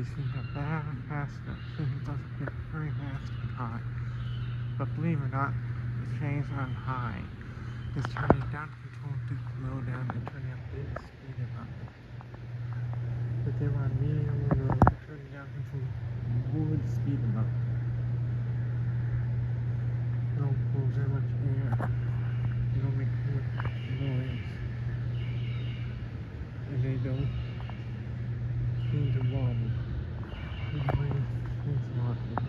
They seem to get better and faster. It doesn't get very fast and high. But believe it or not, the chains on high is turning down control to slow down and turning up the speed them up. But they were on medium and low, turning down control would speed them up. They don't pull very much air. They don't make much noise. And they don't seem to wobble. Anyways, thanks a lot.